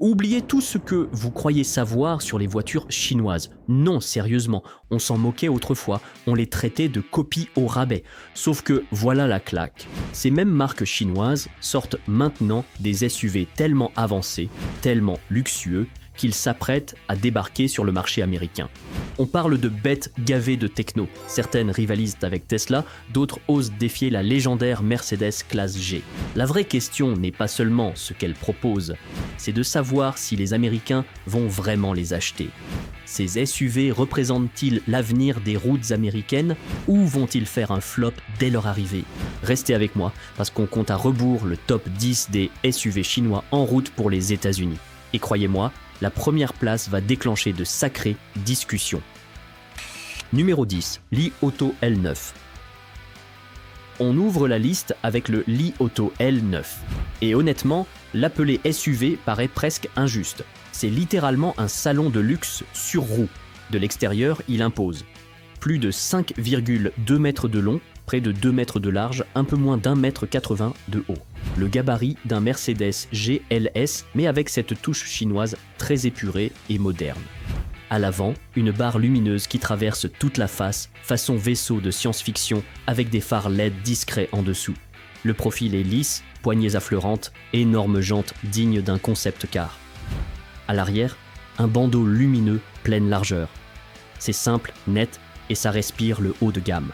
Oubliez tout ce que vous croyez savoir sur les voitures chinoises. Non, sérieusement, on s'en moquait autrefois, on les traitait de copies au rabais. Sauf que voilà la claque. Ces mêmes marques chinoises sortent maintenant des SUV tellement avancés, tellement luxueux, qu'ils s'apprêtent à débarquer sur le marché américain. On parle de bêtes gavées de techno. Certaines rivalisent avec Tesla, d'autres osent défier la légendaire Mercedes classe G. La vraie question n'est pas seulement ce qu'elle propose, c'est de savoir si les Américains vont vraiment les acheter. Ces SUV représentent-ils l'avenir des routes américaines ou vont-ils faire un flop dès leur arrivée? Restez avec moi parce qu'on compte à rebours le top 10 des SUV chinois en route pour les États-Unis. Et croyez-moi, la première place va déclencher de sacrées discussions. Numéro 10, Li Auto L9. On ouvre la liste avec le Li Auto L9. Et honnêtement, l'appeler SUV paraît presque injuste. C'est littéralement un salon de luxe sur roue. De l'extérieur, il impose. Plus de 5,2 mètres de long, près de 2 mètres de large, un peu moins d'1,80 m de haut. Le gabarit d'un Mercedes GLS, mais avec cette touche chinoise très épurée et moderne. À l'avant, une barre lumineuse qui traverse toute la face, façon vaisseau de science-fiction, avec des phares LED discrets en dessous. Le profil est lisse, poignées affleurantes, énormes jantes dignes d'un concept car. À l'arrière, un bandeau lumineux pleine largeur. C'est simple, net, et ça respire le haut de gamme.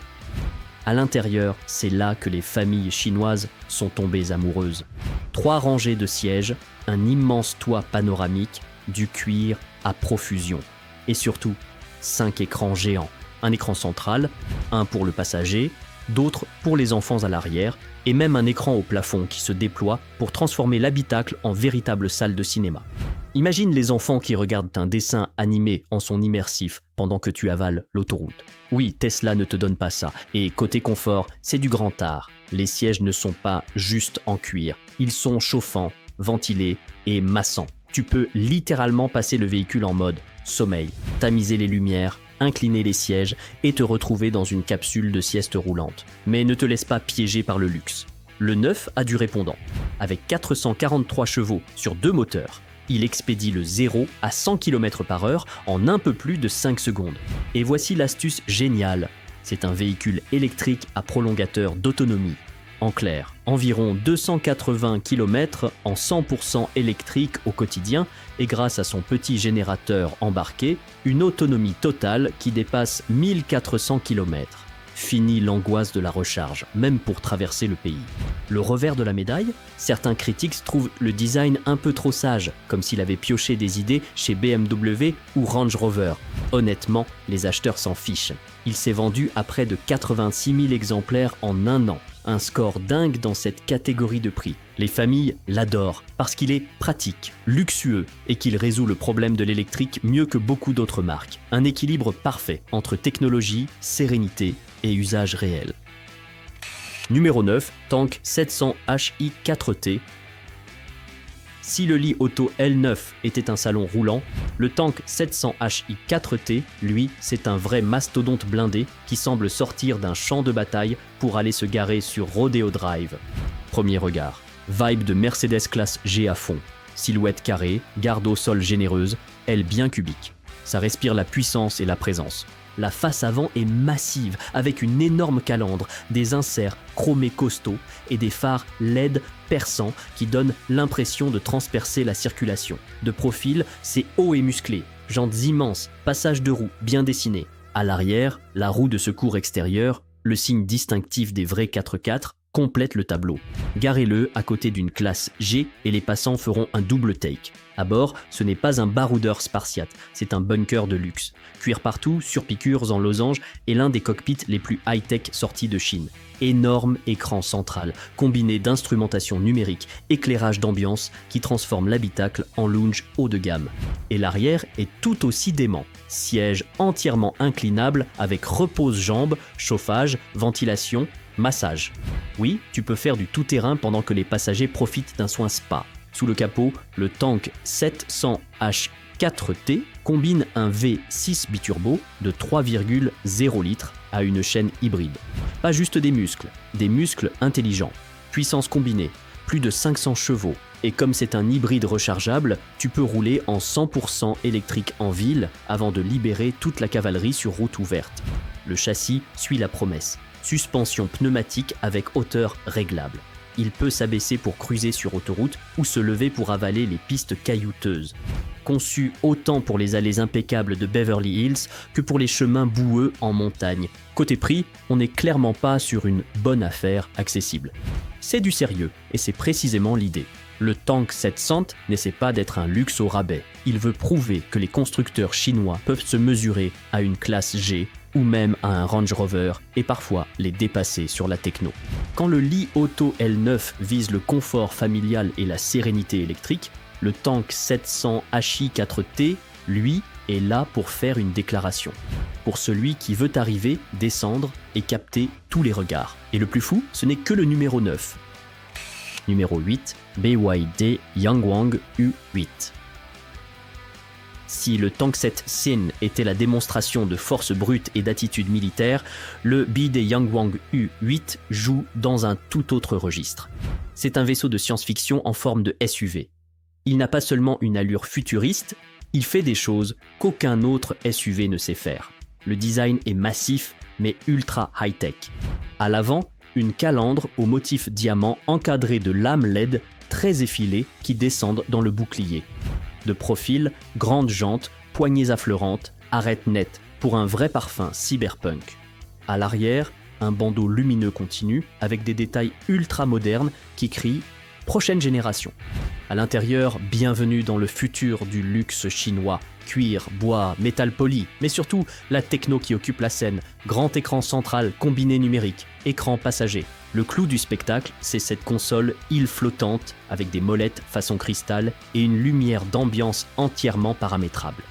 À l'intérieur, c'est là que les familles chinoises sont tombées amoureuses. 3 rangées de sièges, un immense toit panoramique, du cuir à profusion. Et surtout, 5 écrans géants. Un écran central, un pour le passager, d'autres pour les enfants à l'arrière, et même un écran au plafond qui se déploie pour transformer l'habitacle en véritable salle de cinéma. Imagine les enfants qui regardent un dessin animé en son immersif pendant que tu avales l'autoroute. Oui, Tesla ne te donne pas ça. Et côté confort, c'est du grand art. Les sièges ne sont pas juste en cuir. Ils sont chauffants, ventilés et massants. Tu peux littéralement passer le véhicule en mode sommeil, tamiser les lumières, incliner les sièges et te retrouver dans une capsule de sieste roulante. Mais ne te laisse pas piéger par le luxe. Le 9 a du répondant. Avec 443 chevaux sur 2 moteurs, il expédie le 0 à 100 km/h en un peu plus de 5 secondes. Et voici l'astuce géniale. C'est un véhicule électrique à prolongateur d'autonomie. En clair, environ 280 km en 100% électrique au quotidien et grâce à son petit générateur embarqué, une autonomie totale qui dépasse 1400 km. Fini l'angoisse de la recharge, même pour traverser le pays. Le revers de la médaille, certains critiques trouvent le design un peu trop sage, comme s'il avait pioché des idées chez BMW ou Range Rover. Honnêtement, les acheteurs s'en fichent. Il s'est vendu à près de 86 000 exemplaires en un an. Un score dingue dans cette catégorie de prix. Les familles l'adorent parce qu'il est pratique, luxueux et qu'il résout le problème de l'électrique mieux que beaucoup d'autres marques. Un équilibre parfait entre technologie, sérénité et usage réel. Numéro 9, Tank 700 Hi 4T. Si le Li Auto L9 était un salon roulant, le Tank 700 Hi 4T, lui, c'est un vrai mastodonte blindé qui semble sortir d'un champ de bataille pour aller se garer sur Rodeo Drive. Premier regard, vibe de Mercedes classe G à fond. Silhouette carrée, garde au sol généreuse, aile bien cubique. Ça respire la puissance et la présence. La face avant est massive, avec une énorme calandre, des inserts chromés costauds et des phares LED perçants qui donnent l'impression de transpercer la circulation. De profil, c'est haut et musclé, jantes immenses, passage de roue bien dessiné. À l'arrière, la roue de secours extérieure, le signe distinctif des vrais 4x4, complète le tableau. Garez-le à côté d'une classe G et les passants feront un double take. À bord, ce n'est pas un baroudeur spartiate, c'est un bunker de luxe. Cuir partout, surpiqûres en losange et l'un des cockpits les plus high-tech sortis de Chine. Énorme écran central, combiné d'instrumentation numérique, éclairage d'ambiance qui transforme l'habitacle en lounge haut de gamme. Et l'arrière est tout aussi dément. Siège entièrement inclinable avec repose-jambes, chauffage, ventilation, massage. Oui, tu peux faire du tout-terrain pendant que les passagers profitent d'un soin spa. Sous le capot, le Tank 700 H4T combine un V6 biturbo de 3,0 litres à une chaîne hybride. Pas juste des muscles intelligents. Puissance combinée, plus de 500 chevaux, Et comme c'est un hybride rechargeable, tu peux rouler en 100% électrique en ville avant de libérer toute la cavalerie sur route ouverte. Le châssis suit la promesse. Suspension pneumatique avec hauteur réglable. Il peut s'abaisser pour cruiser sur autoroute ou se lever pour avaler les pistes caillouteuses. Conçu autant pour les allées impeccables de Beverly Hills que pour les chemins boueux en montagne. Côté prix, on n'est clairement pas sur une bonne affaire accessible. C'est du sérieux et c'est précisément l'idée. Le Tank 700 n'essaie pas d'être un luxe au rabais. Il veut prouver que les constructeurs chinois peuvent se mesurer à une classe G ou même à un Range Rover et parfois les dépasser sur la techno. Quand le Li Auto L9 vise le confort familial et la sérénité électrique, le Tank 700 Hi 4T, lui, est là pour faire une déclaration. Pour celui qui veut arriver, descendre et capter tous les regards. Et le plus fou, ce n'est que le numéro 9. Numéro 8, BYD Yangwang U8. Si le Tank 7 Sin était la démonstration de force brute et d'attitude militaire, le BYD Yangwang U8 joue dans un tout autre registre. C'est un vaisseau de science-fiction en forme de SUV. Il n'a pas seulement une allure futuriste, il fait des choses qu'aucun autre SUV ne sait faire. Le design est massif mais ultra high-tech. À l'avant, une calandre au motif diamant encadrée de lames LED très effilées qui descendent dans le bouclier. De profil, grandes jantes, poignées affleurantes, arêtes nettes pour un vrai parfum cyberpunk. À l'arrière, un bandeau lumineux continu avec des détails ultra modernes qui crient « Prochaine génération ». À l'intérieur, bienvenue dans le futur du luxe chinois. Cuir, bois, métal poli, mais surtout la techno qui occupe la scène. Grand écran central combiné numérique, écran passager. Le clou du spectacle, c'est cette console île flottante avec des molettes façon cristal et une lumière d'ambiance entièrement paramétrable.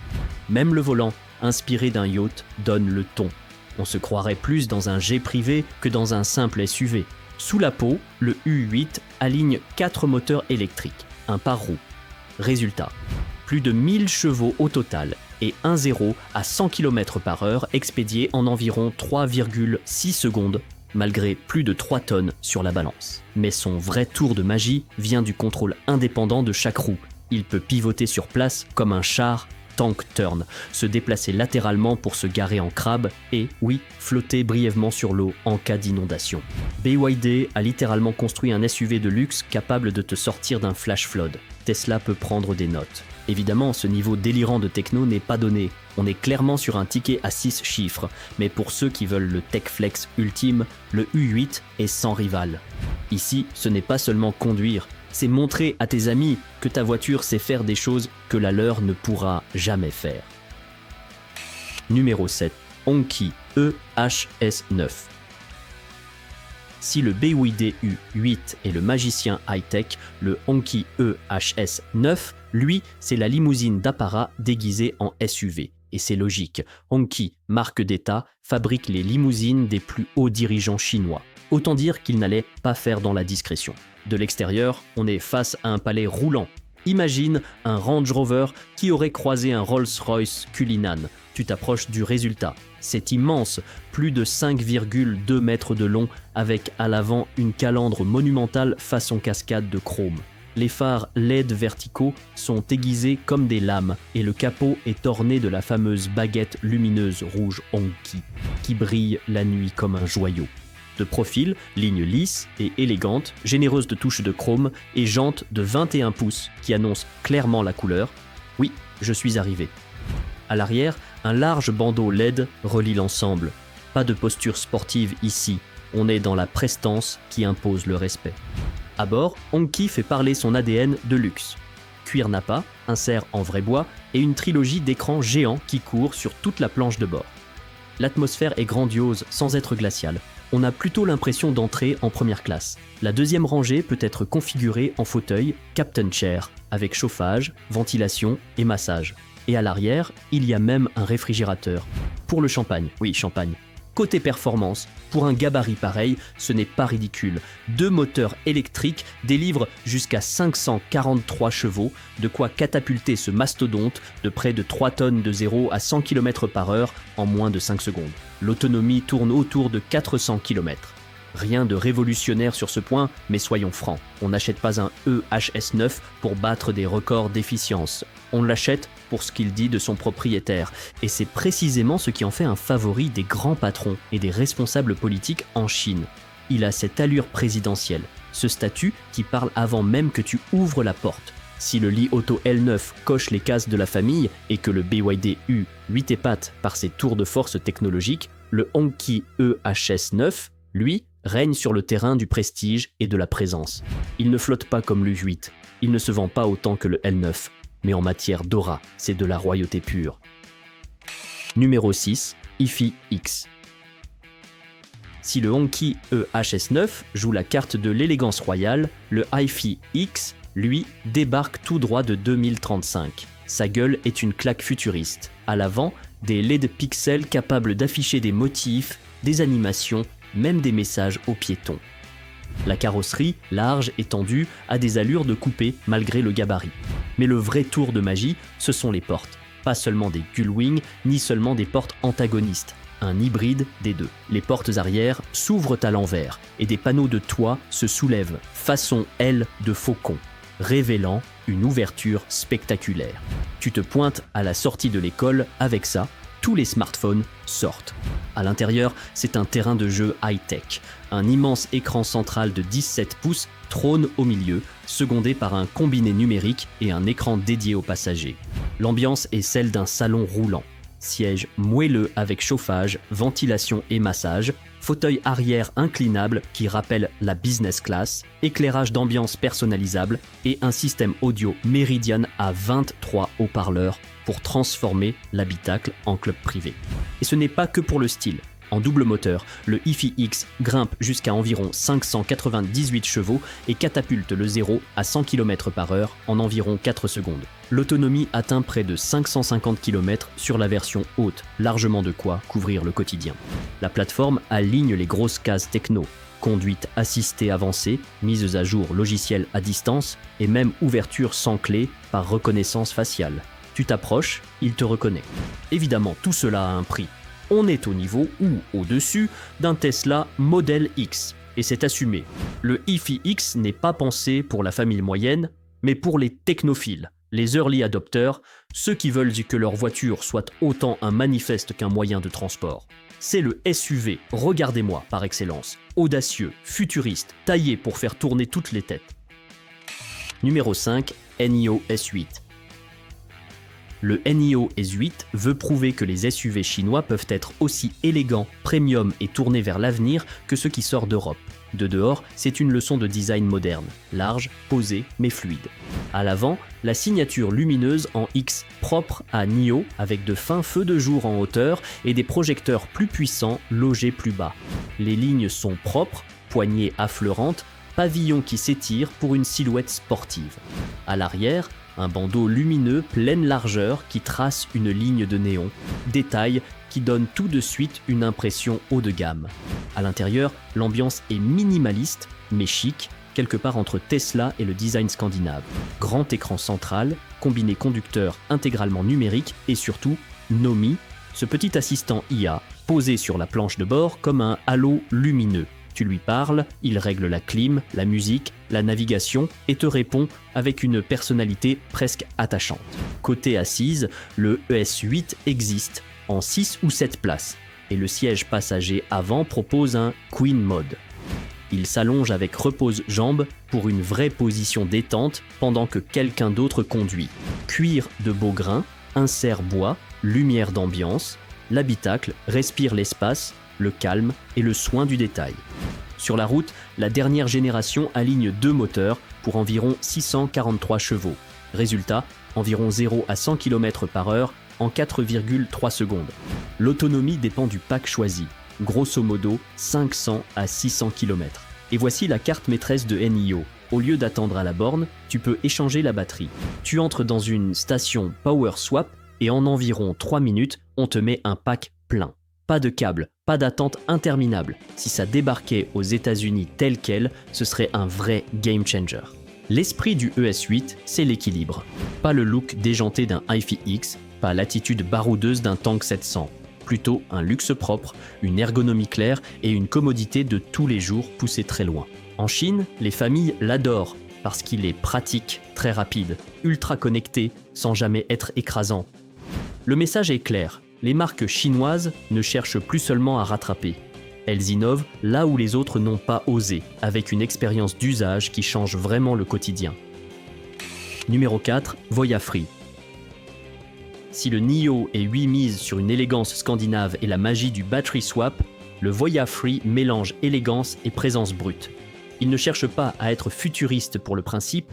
Même le volant, inspiré d'un yacht, donne le ton. On se croirait plus dans un jet privé que dans un simple SUV. Sous la peau, le U8 aligne 4 moteurs électriques, un par roue. Résultat, plus de 1000 chevaux au total et 1-0 à 100 km/h expédié en environ 3,6 secondes, malgré plus de 3 tonnes sur la balance. Mais son vrai tour de magie vient du contrôle indépendant de chaque roue. Il peut pivoter sur place comme un char Tank Turn, se déplacer latéralement pour se garer en crabe et, oui, flotter brièvement sur l'eau en cas d'inondation. BYD a littéralement construit un SUV de luxe capable de te sortir d'un flash flood. Tesla peut prendre des notes. Évidemment, ce niveau délirant de techno n'est pas donné. On est clairement sur un ticket à 6 chiffres, mais pour ceux qui veulent le tech flex ultime, le U8 est sans rival. Ici, ce n'est pas seulement conduire, c'est montrer à tes amis que ta voiture sait faire des choses que la leur ne pourra jamais faire. Numéro 7. Hongqi EHS9. Si le BYD U8 est le magicien high-tech, le Hongqi EHS9, lui, c'est la limousine d'apparat déguisée en SUV. Et c'est logique, Hongqi, marque d'État, fabrique les limousines des plus hauts dirigeants chinois. Autant dire qu'il n'allait pas faire dans la discrétion. De l'extérieur, on est face à un palais roulant. Imagine un Range Rover qui aurait croisé un Rolls-Royce Cullinan. Tu t'approches du résultat. C'est immense, plus de 5,2 mètres de long, avec à l'avant une calandre monumentale façon cascade de chrome. Les phares LED verticaux sont aiguisés comme des lames et le capot est orné de la fameuse baguette lumineuse rouge Hongqi, qui brille la nuit comme un joyau. De profil, ligne lisse et élégante, généreuse de touches de chrome et jantes de 21 pouces qui annoncent clairement la couleur. Oui, je suis arrivé. À l'arrière, un large bandeau LED relie l'ensemble. Pas de posture sportive ici, on est dans la prestance qui impose le respect. À bord, Hongqi fait parler son ADN de luxe. Cuir nappa, insert en vrai bois et une trilogie d'écrans géants qui courent sur toute la planche de bord. L'atmosphère est grandiose sans être glaciale. On a plutôt l'impression d'entrer en première classe. La deuxième rangée peut être configurée en fauteuil Captain Chair, avec chauffage, ventilation et massage. Et à l'arrière, il y a même un réfrigérateur. Pour le champagne, oui, champagne. Côté performance, pour un gabarit pareil, ce n'est pas ridicule. 2 moteurs électriques délivrent jusqu'à 543 chevaux, de quoi catapulter ce mastodonte de près de 3 tonnes de 0 à 100 km/h en moins de 5 secondes. L'autonomie tourne autour de 400 km. Rien de révolutionnaire sur ce point, mais soyons francs, on n'achète pas un EHS9 pour battre des records d'efficience. On l'achète pour ce qu'il dit de son propriétaire, et c'est précisément ce qui en fait un favori des grands patrons et des responsables politiques en Chine. Il a cette allure présidentielle, ce statut qui parle avant même que tu ouvres la porte. Si le Li Auto L9 coche les cases de la famille et que le BYD U 8 épate par ses tours de force technologiques, le Hongqi EHS9, lui, règne sur le terrain du prestige et de la présence. Il ne flotte pas comme le U8, il ne se vend pas autant que le L9, mais en matière d'aura, c'est de la royauté pure. Numéro 6, Ifi X. Si le Hongqi EHS9 joue la carte de l'élégance royale, le Ifi X, lui, débarque tout droit de 2035. Sa gueule est une claque futuriste. À l'avant, des LED pixels capables d'afficher des motifs, des animations, même des messages aux piétons. La carrosserie, large, étendue, a des allures de coupé malgré le gabarit. Mais le vrai tour de magie, ce sont les portes. Pas seulement des gullwings, ni seulement des portes antagonistes. Un hybride des deux. Les portes arrière s'ouvrent à l'envers et des panneaux de toit se soulèvent, façon aile de faucon, révélant une ouverture spectaculaire. Tu te pointes à la sortie de l'école avec ça, tous les smartphones sortent. À l'intérieur, c'est un terrain de jeu high-tech. Un immense écran central de 17 pouces trône au milieu, secondé par un combiné numérique et un écran dédié aux passagers. L'ambiance est celle d'un salon roulant. Siège moelleux avec chauffage, ventilation et massage, fauteuil arrière inclinable qui rappelle la business class, éclairage d'ambiance personnalisable et un système audio Meridian à 23 haut-parleurs pour transformer l'habitacle en club privé. Et ce n'est pas que pour le style. En double moteur, le Ifi X grimpe jusqu'à environ 598 chevaux et catapulte le 0 à 100 km/h en environ 4 secondes. L'autonomie atteint près de 550 km sur la version haute, largement de quoi couvrir le quotidien. La plateforme aligne les grosses cases techno, conduite assistée avancée, mise à jour logiciel à distance et même ouverture sans clé par reconnaissance faciale. Tu t'approches, il te reconnaît. Évidemment, tout cela a un prix. On est au niveau ou au-dessus d'un Tesla Model X, et c'est assumé. Le Ifi X n'est pas pensé pour la famille moyenne, mais pour les technophiles, les early adopters, ceux qui veulent que leur voiture soit autant un manifeste qu'un moyen de transport. C'est le SUV, regardez-moi par excellence, audacieux, futuriste, taillé pour faire tourner toutes les têtes. Numéro 5, NIO S8. Le NIO S8 veut prouver que les SUV chinois peuvent être aussi élégants, premium et tournés vers l'avenir que ceux qui sortent d'Europe. De dehors, c'est une leçon de design moderne, large, posé mais fluide. À l'avant, la signature lumineuse en X propre à NIO avec de fins feux de jour en hauteur et des projecteurs plus puissants logés plus bas. Les lignes sont propres, poignées affleurantes, pavillon qui s'étire pour une silhouette sportive. À l'arrière, un bandeau lumineux pleine largeur qui trace une ligne de néon, détail qui donne tout de suite une impression haut de gamme. À l'intérieur, l'ambiance est minimaliste mais chic, quelque part entre Tesla et le design scandinave. Grand écran central, combiné conducteur intégralement numérique et surtout Nomi, ce petit assistant IA posé sur la planche de bord comme un halo lumineux. Tu lui parles, il règle la clim, la musique, la navigation et te répond avec une personnalité presque attachante. Côté assise, le ES8 existe en 6 ou 7 places et le siège passager avant propose un Queen Mode. Il s'allonge avec repose-jambes pour une vraie position détente pendant que quelqu'un d'autre conduit. Cuir de beau grain, insert bois, lumière d'ambiance, l'habitacle respire l'espace, le calme et le soin du détail. Sur la route, la dernière génération aligne 2 moteurs pour environ 643 chevaux. Résultat, environ 0 à 100 km/h en 4,3 secondes. L'autonomie dépend du pack choisi, grosso modo 500 à 600 km. Et voici la carte maîtresse de NIO. Au lieu d'attendre à la borne, tu peux échanger la batterie. Tu entres dans une station Power Swap et en environ 3 minutes, on te met un pack plein. Pas de câble, pas d'attente interminable. Si ça débarquait aux États-Unis tel quel, ce serait un vrai game changer. L'esprit du ES8, c'est l'équilibre. Pas le look déjanté d'un Ifi X, pas l'attitude baroudeuse d'un Tank 700. plutôt un luxe propre, une ergonomie claire et une commodité de tous les jours poussée très loin. En Chine, les familles l'adorent parce qu'il est pratique, très rapide, ultra connecté, sans jamais être écrasant. Le message est clair, les marques chinoises ne cherchent plus seulement à rattraper. Elles innovent là où les autres n'ont pas osé, avec une expérience d'usage qui change vraiment le quotidien. Numéro 4, Voya Free. Si le NIO et 8 mise sur une élégance scandinave et la magie du battery swap, le Voya Free mélange élégance et présence brute. Il ne cherche pas à être futuriste pour le principe,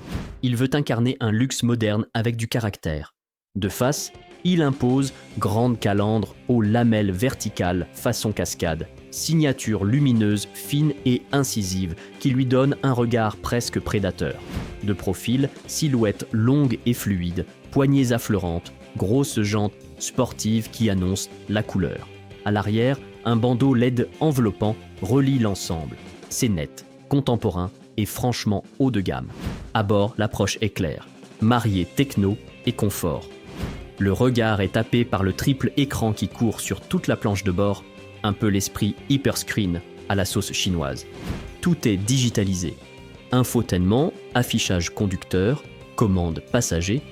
il veut incarner un luxe moderne avec du caractère. De face, il impose grande calandre aux lamelles verticales façon cascade, signature lumineuse, fine et incisive qui lui donne un regard presque prédateur. De profil, silhouette longue et fluide, poignées affleurantes, grosses jantes sportives qui annoncent la couleur. À l'arrière, un bandeau LED enveloppant relie l'ensemble. C'est net, contemporain et franchement haut de gamme. À bord, l'approche est claire, mariée techno et confort. Le regard est tapé par le triple écran qui court sur toute la planche de bord, un peu l'esprit hyperscreen à la sauce chinoise. Tout est digitalisé. Infotainment, affichage conducteur, commande passager,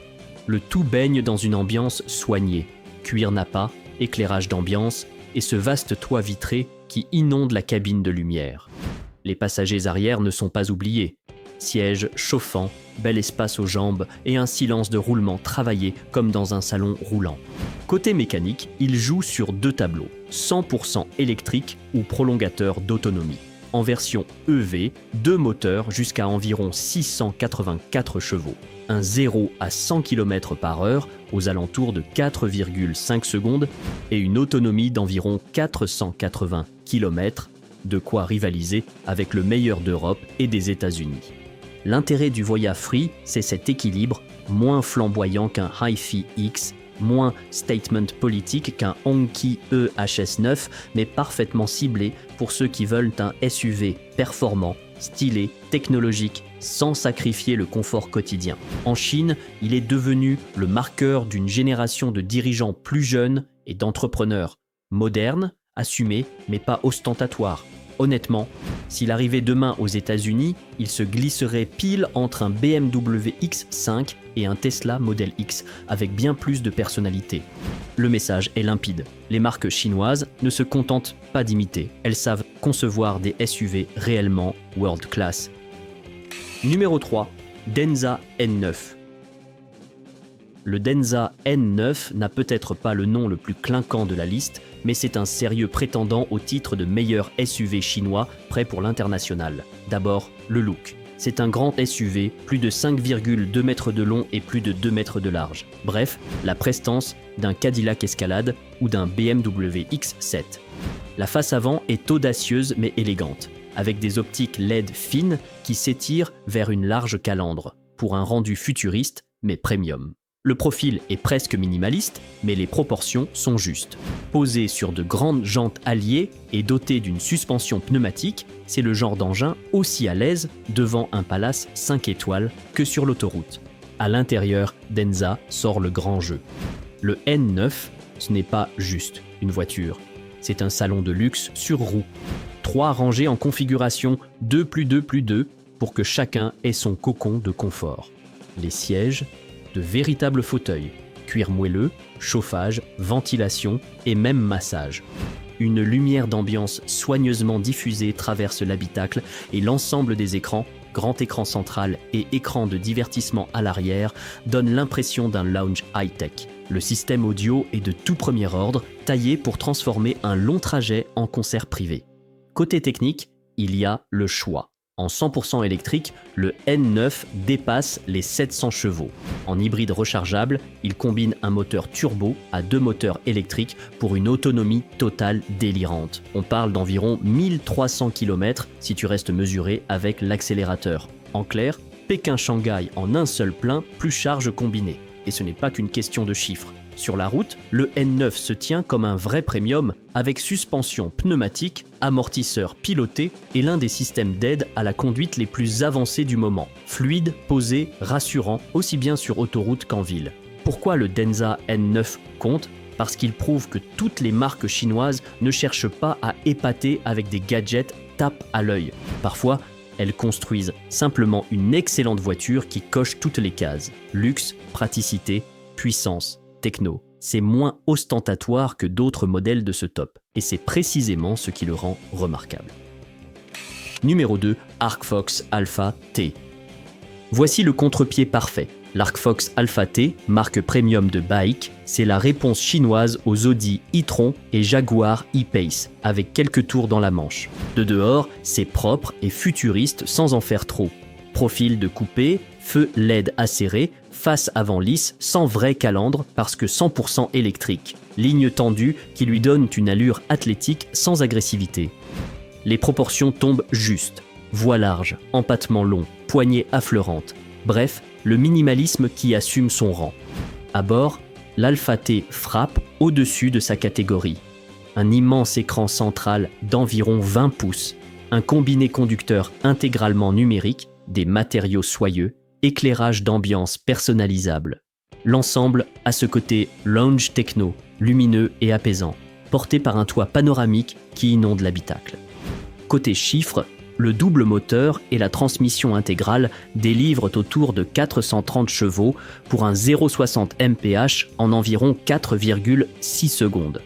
le tout baigne dans une ambiance soignée, cuir nappa, éclairage d'ambiance et ce vaste toit vitré qui inonde la cabine de lumière. Les passagers arrière ne sont pas oubliés. Sièges chauffants, bel espace aux jambes et un silence de roulement travaillé comme dans un salon roulant. Côté mécanique, il joue sur 2 tableaux, 100% électrique ou prolongateur d'autonomie. En version EV, 2 moteurs jusqu'à environ 684 chevaux. Un 0 à 100 km/h aux alentours de 4,5 secondes et une autonomie d'environ 480 km, de quoi rivaliser avec le meilleur d'Europe et des États-Unis. L'intérêt du Voya Free, c'est cet équilibre, moins flamboyant qu'un Hi-Fi X, moins statement politique qu'un Hongqi EHS9, mais parfaitement ciblé pour ceux qui veulent un SUV performant, stylé, technologique, sans sacrifier le confort quotidien. En Chine, il est devenu le marqueur d'une génération de dirigeants plus jeunes et d'entrepreneurs modernes, assumés, mais pas ostentatoires. Honnêtement, s'il arrivait demain aux États-Unis, il se glisserait pile entre un BMW X5 et un Tesla Model X, avec bien plus de personnalité. Le message est limpide. Les marques chinoises ne se contentent pas d'imiter. Elles savent concevoir des SUV réellement world class. Numéro 3, Denza N9. Le Denza N9 n'a peut-être pas le nom le plus clinquant de la liste, mais c'est un sérieux prétendant au titre de meilleur SUV chinois prêt pour l'international. D'abord, le look. C'est un grand SUV, plus de 5,2 mètres de long et plus de 2 mètres de large. Bref, la prestance d'un Cadillac Escalade ou d'un BMW X7. La face avant est audacieuse mais élégante, avec des optiques LED fines qui s'étirent vers une large calandre, pour un rendu futuriste mais premium. Le profil est presque minimaliste, mais les proportions sont justes. Posé sur de grandes jantes alliées et doté d'une suspension pneumatique, c'est le genre d'engin aussi à l'aise devant un Palace 5 étoiles que sur l'autoroute. À l'intérieur, Denza sort le grand jeu. Le N9, ce n'est pas juste une voiture. C'est un salon de luxe sur roues. 3 rangées en configuration 2+2+2 pour que chacun ait son cocon de confort. Les sièges, de véritables fauteuils, cuir moelleux, chauffage, ventilation et même massage. Une lumière d'ambiance soigneusement diffusée traverse l'habitacle et l'ensemble des écrans, grand écran central et écran de divertissement à l'arrière, donne l'impression d'un lounge high-tech. Le système audio est de tout premier ordre, taillé pour transformer un long trajet en concert privé. Côté technique, il y a le choix. En 100% électrique, le N9 dépasse les 700 chevaux. En hybride rechargeable, il combine un moteur turbo à 2 moteurs électriques pour une autonomie totale délirante. On parle d'environ 1300 km si tu restes mesuré avec l'accélérateur. En clair, Pékin-Shanghai en un seul plein plus charge combinée. Et ce n'est pas qu'une question de chiffres. Sur la route, le N9 se tient comme un vrai premium avec suspension pneumatique, amortisseur piloté et l'un des systèmes d'aide à la conduite les plus avancés du moment. Fluide, posé, rassurant, aussi bien sur autoroute qu'en ville. Pourquoi le Denza N9 compte ? parce qu'il prouve que toutes les marques chinoises ne cherchent pas à épater avec des gadgets tape à l'œil. Parfois, elles construisent simplement une excellente voiture qui coche toutes les cases. Luxe, praticité, puissance, techno. C'est moins ostentatoire que d'autres modèles de ce top. Et c'est précisément ce qui le rend remarquable. Numéro 2, Arcfox Alpha T. Voici le contre-pied parfait. L'Arcfox Alpha T, marque premium de bike, c'est la réponse chinoise aux Audi e-tron et Jaguar e-Pace, avec quelques tours dans la manche. De dehors, c'est propre et futuriste sans en faire trop. Profil de coupé, feu LED acéré, face avant lisse, sans vrai calandre parce que 100% électrique. Ligne tendue qui lui donne une allure athlétique sans agressivité. Les proportions tombent justes. Voie large, empattement long, poignée affleurante. Bref, le minimalisme qui assume son rang. À bord, l'Alpha T frappe au-dessus de sa catégorie. Un immense écran central d'environ 20 pouces, un combiné conducteur intégralement numérique, des matériaux soyeux, éclairage d'ambiance personnalisable. L'ensemble a ce côté lounge techno, lumineux et apaisant, porté par un toit panoramique qui inonde l'habitacle. Côté chiffres, le double moteur et la transmission intégrale délivrent autour de 430 chevaux pour un 0,60 mph en environ 4,6 secondes.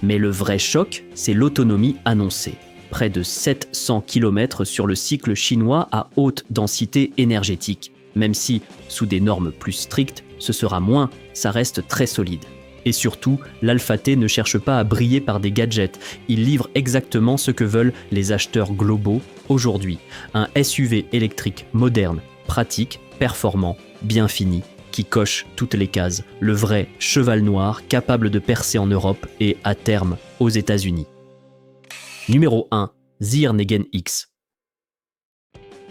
Mais le vrai choc, c'est l'autonomie annoncée. Près de 700 km sur le cycle chinois à haute densité énergétique. Même si, sous des normes plus strictes, ce sera moins, ça reste très solide. Et surtout, l'Alpha T ne cherche pas à briller par des gadgets, il livre exactement ce que veulent les acheteurs globaux aujourd'hui. Un SUV électrique moderne, pratique, performant, bien fini, qui coche toutes les cases. Le vrai cheval noir capable de percer en Europe et, à terme, aux États-Unis. Numéro 1, Zeer Negen X.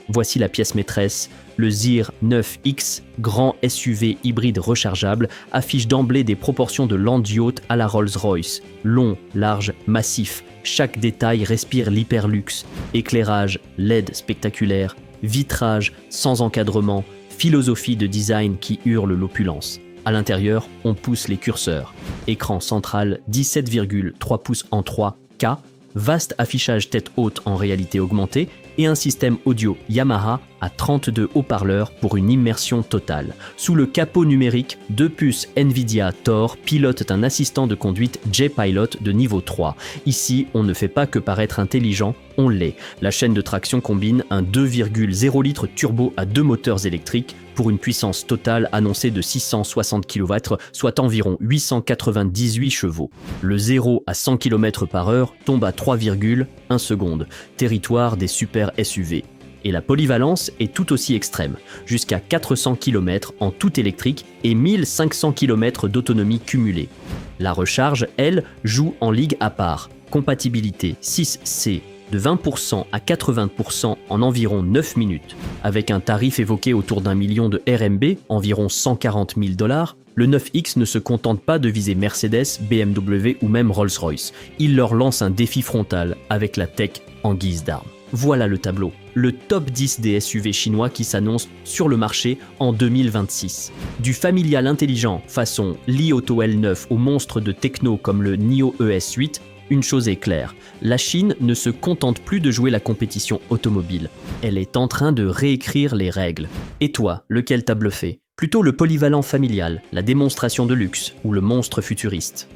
Voici la pièce maîtresse, le Zeer 9X, grand SUV hybride rechargeable, affiche d'emblée des proportions de land yacht à la Rolls-Royce. Long, large, massif, chaque détail respire l'hyperluxe. Éclairage, LED spectaculaire, vitrage sans encadrement, philosophie de design qui hurle l'opulence. À l'intérieur, on pousse les curseurs. Écran central 17,3 pouces en 3K, vaste affichage tête haute en réalité augmentée et un système audio Yamaha à 32 haut-parleurs pour une immersion totale. Sous le capot numérique, 2 puces Nvidia Thor pilotent un assistant de conduite J-Pilot de niveau 3. Ici, on ne fait pas que paraître intelligent, on l'est. La chaîne de traction combine un 2,0 litres turbo à 2 moteurs électriques pour une puissance totale annoncée de 660 kW, soit environ 898 chevaux. Le 0 à 100 km/h tombe à 3,1 secondes, territoire des super SUV. Et la polyvalence est tout aussi extrême, jusqu'à 400 km en tout électrique et 1500 km d'autonomie cumulée. La recharge, elle, joue en ligue à part. Compatibilité 6C de 20% à 80% en environ 9 minutes. Avec un tarif évoqué autour d'1 million de RMB, environ 140 000 $, le 9X ne se contente pas de viser Mercedes, BMW ou même Rolls-Royce. Il leur lance un défi frontal avec la tech en guise d'arme. Voilà le tableau, le top 10 des SUV chinois qui s'annoncent sur le marché en 2026. Du familial intelligent façon Li Auto L9 au monstre de techno comme le NIO ES8, une chose est claire, la Chine ne se contente plus de jouer la compétition automobile. Elle est en train de réécrire les règles. Et toi, lequel t'a bluffé ? Plutôt le polyvalent familial, la démonstration de luxe ou le monstre futuriste ?